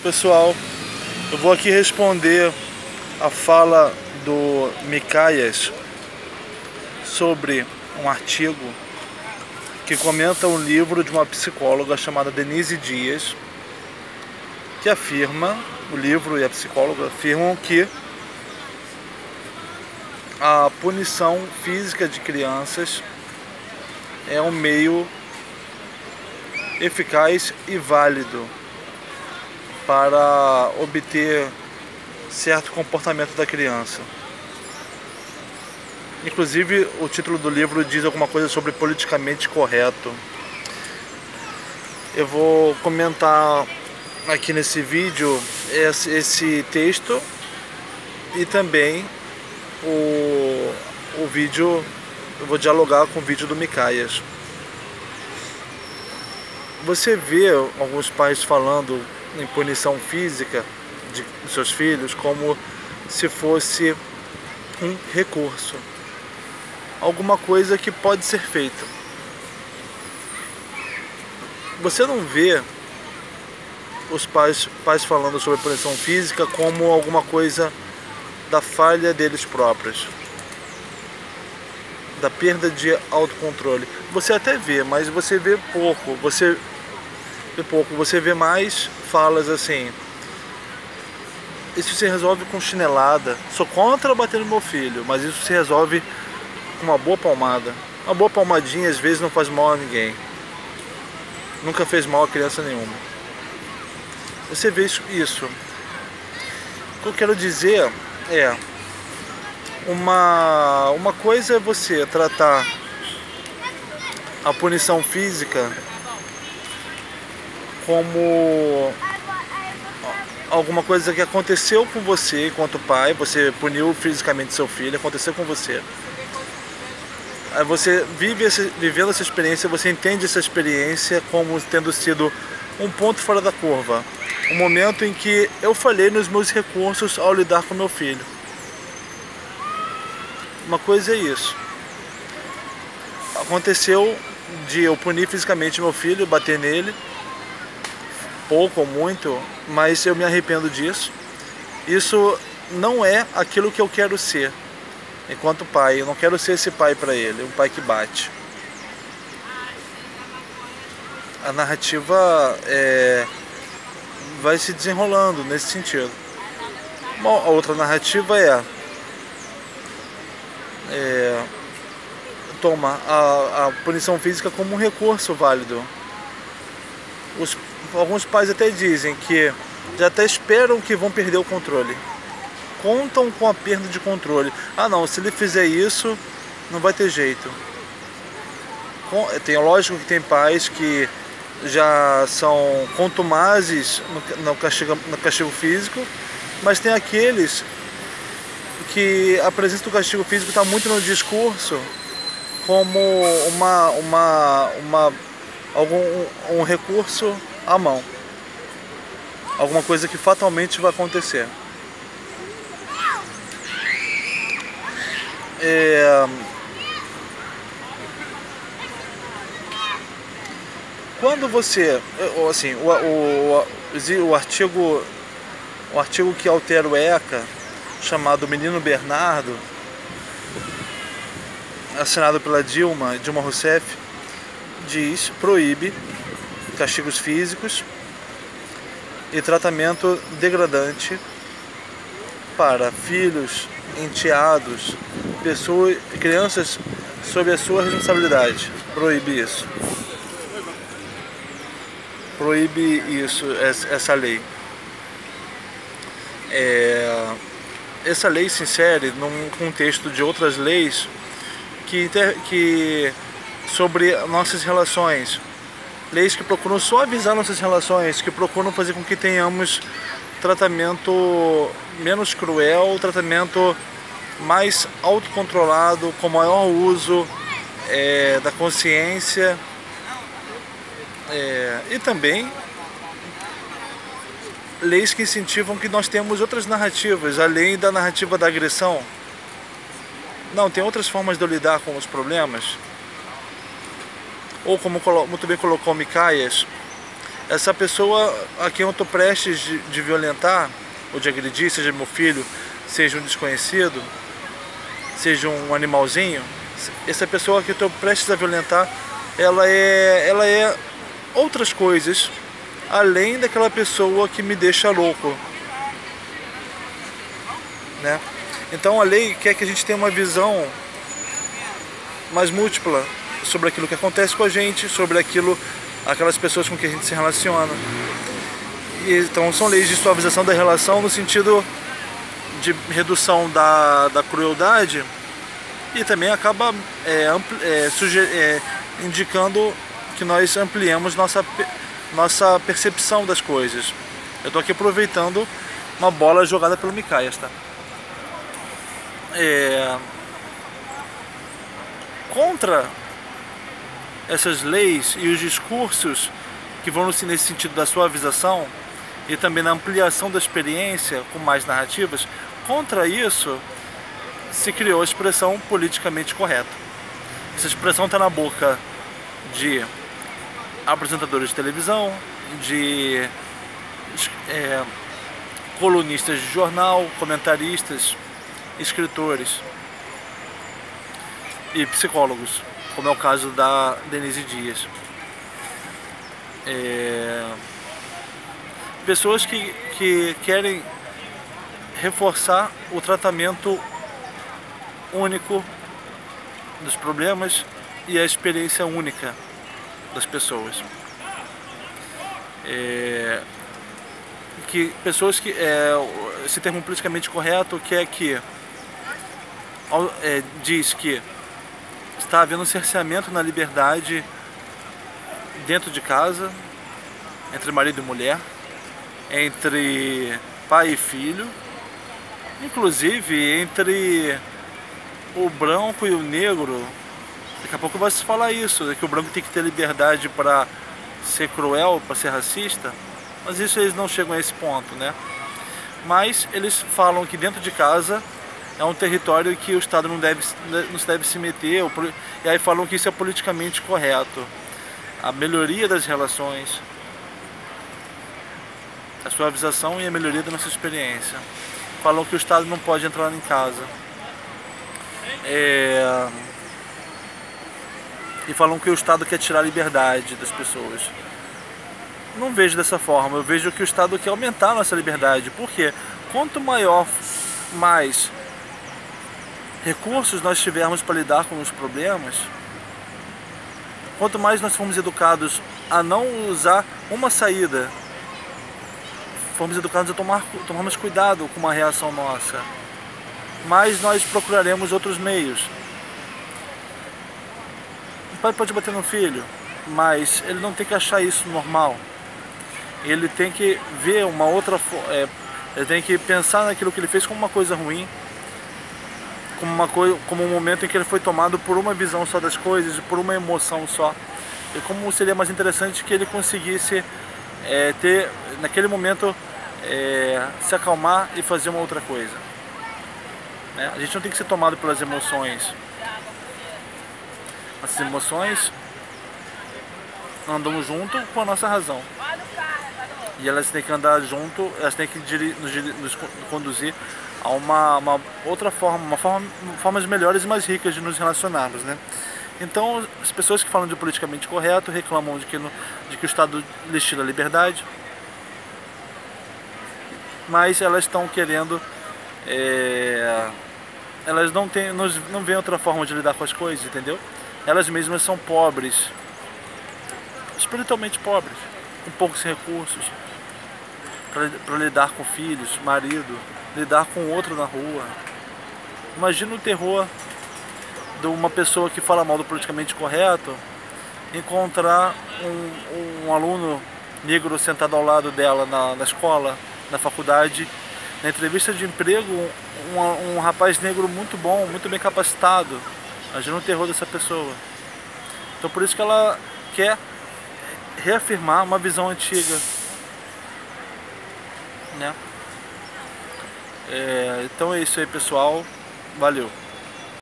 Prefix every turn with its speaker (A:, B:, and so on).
A: Pessoal, eu vou aqui responder a fala do Micaías sobre um artigo que comenta um livro de uma psicóloga chamada Denise Dias, que afirma, o livro e a psicóloga afirmam que a punição física de crianças é um meio eficaz e válido para obter certo comportamento da criança. Inclusive, o título do livro diz alguma coisa sobre politicamente correto. Eu vou comentar aqui nesse vídeo esse texto e também o vídeo, eu vou dialogar com o vídeo do Micaías. Você vê alguns pais falando em punição física de seus filhos como se fosse um recurso, alguma coisa que pode ser feita. Você não vê os pais falando sobre punição física como alguma coisa da falha deles próprios, da perda de autocontrole. Você até vê, mas você vê pouco. Você vê mais falas assim: isso se resolve com chinelada. Sou contra bater no meu filho, mas isso se resolve com uma boa palmada. Uma boa palmadinha às vezes não faz mal a ninguém. Nunca fez mal a criança nenhuma. Você vê isso. O que eu quero dizer é: uma coisa é você tratar a punição física como alguma coisa que aconteceu com você enquanto pai. Você puniu fisicamente seu filho, aconteceu com você. Aí você vivendo essa experiência, você entende essa experiência como tendo sido um ponto fora da curva, um momento em que eu falhei nos meus recursos ao lidar com meu filho. Uma coisa é isso. Aconteceu de eu punir fisicamente meu filho, bater nele, pouco ou muito, mas eu me arrependo disso. Isso não é aquilo que eu quero ser enquanto pai. Eu não quero ser esse pai para ele, um pai que bate. A narrativa vai se desenrolando nesse sentido. A outra narrativa toma a punição física como um recurso válido. Alguns pais até dizem que já até esperam que vão perder o controle. Contam com a perda de controle. Ah não, se ele fizer isso, não vai ter jeito. Lógico que tem pais que já são contumazes no castigo físico, mas tem aqueles que a presença do castigo físico está muito no discurso como um recurso à mão, alguma coisa que fatalmente vai acontecer. Quando você, assim, o artigo que altera o ECA, chamado Menino Bernardo, assinado pela Dilma Rousseff, proíbe castigos físicos e tratamento degradante para filhos, enteados, crianças sob a sua responsabilidade. Proíbe isso. Proíbe isso, essa lei. Essa lei se insere num contexto de outras leis que sobre nossas relações. Leis que procuram suavizar nossas relações, que procuram fazer com que tenhamos tratamento menos cruel, tratamento mais autocontrolado, com maior uso da consciência, e também leis que incentivam que nós temos outras narrativas, além da narrativa da agressão. Não, tem outras formas de eu lidar com os problemas. Ou como muito bem colocou o Micaías, essa pessoa a quem eu estou prestes de violentar ou de agredir, seja meu filho, seja um desconhecido, seja um animalzinho, essa pessoa que eu estou prestes a violentar, ela é outras coisas além daquela pessoa que me deixa louco, né? Então a lei quer que a gente tenha uma visão mais múltipla sobre aquilo que acontece com a gente, sobre aquelas pessoas com quem a gente se relaciona. E, então são leis de suavização da relação no sentido de redução da crueldade, e também acaba indicando que nós ampliamos nossa percepção das coisas. Eu estou aqui aproveitando uma bola jogada pelo Micaías, tá? Contra essas leis e os discursos que vão nesse sentido da suavização e também na ampliação da experiência com mais narrativas, contra isso se criou a expressão politicamente correta. Essa expressão está na boca de apresentadores de televisão, de colunistas de jornal, comentaristas, escritores e psicólogos, como é o caso da Denise Dias. Pessoas que querem reforçar o tratamento único dos problemas e a experiência única das pessoas. Pessoas que esse termo politicamente correto quer que diz que está havendo um cerceamento na liberdade dentro de casa, entre marido e mulher, entre pai e filho, inclusive entre o branco e o negro. Daqui a pouco vai se falar isso, que o branco tem que ter liberdade para ser cruel, para ser racista, mas isso eles não chegam a esse ponto, né? Mas eles falam que dentro de casa é um território que o Estado não se deve se meter, e aí falam que isso é politicamente correto. A melhoria das relações, a suavização e a melhoria da nossa experiência. Falam que o Estado não pode entrar em casa. E falam que o Estado quer tirar a liberdade das pessoas. Não vejo dessa forma, eu vejo que o Estado quer aumentar a nossa liberdade. Por quê? Quanto mais recursos nós tivermos para lidar com os problemas, quanto mais nós formos educados a não usar uma saída, formos educados a tomarmos cuidado com uma reação nossa, mais nós procuraremos outros meios. O pai pode bater no filho, mas ele não tem que achar isso normal. Ele tem que ver uma outra ele tem que pensar naquilo que ele fez como uma coisa ruim, como um momento em que ele foi tomado por uma visão só das coisas, por uma emoção só. E como seria mais interessante que ele conseguisse ter, naquele momento, se acalmar e fazer uma outra coisa. A gente não tem que ser tomado pelas emoções. As emoções andam junto com a nossa razão. E elas têm que andar junto, elas têm que nos conduzir a uma outra forma, formas melhores e mais ricas de nos relacionarmos, né? Então, as pessoas que falam de politicamente correto reclamam de que o Estado lhes tira a liberdade, mas elas estão querendo, elas não veem outra forma de lidar com as coisas, entendeu? Elas mesmas são pobres, espiritualmente pobres, com poucos recursos para lidar com filhos, marido, lidar com outro na rua. Imagina o terror de uma pessoa que fala mal do politicamente correto encontrar um aluno negro sentado ao lado dela na escola, na faculdade, na entrevista de emprego, um rapaz negro muito bom, muito bem capacitado. Imagina o terror dessa pessoa. Então por isso que ela quer reafirmar uma visão antiga, né? Então é isso aí, pessoal. Valeu.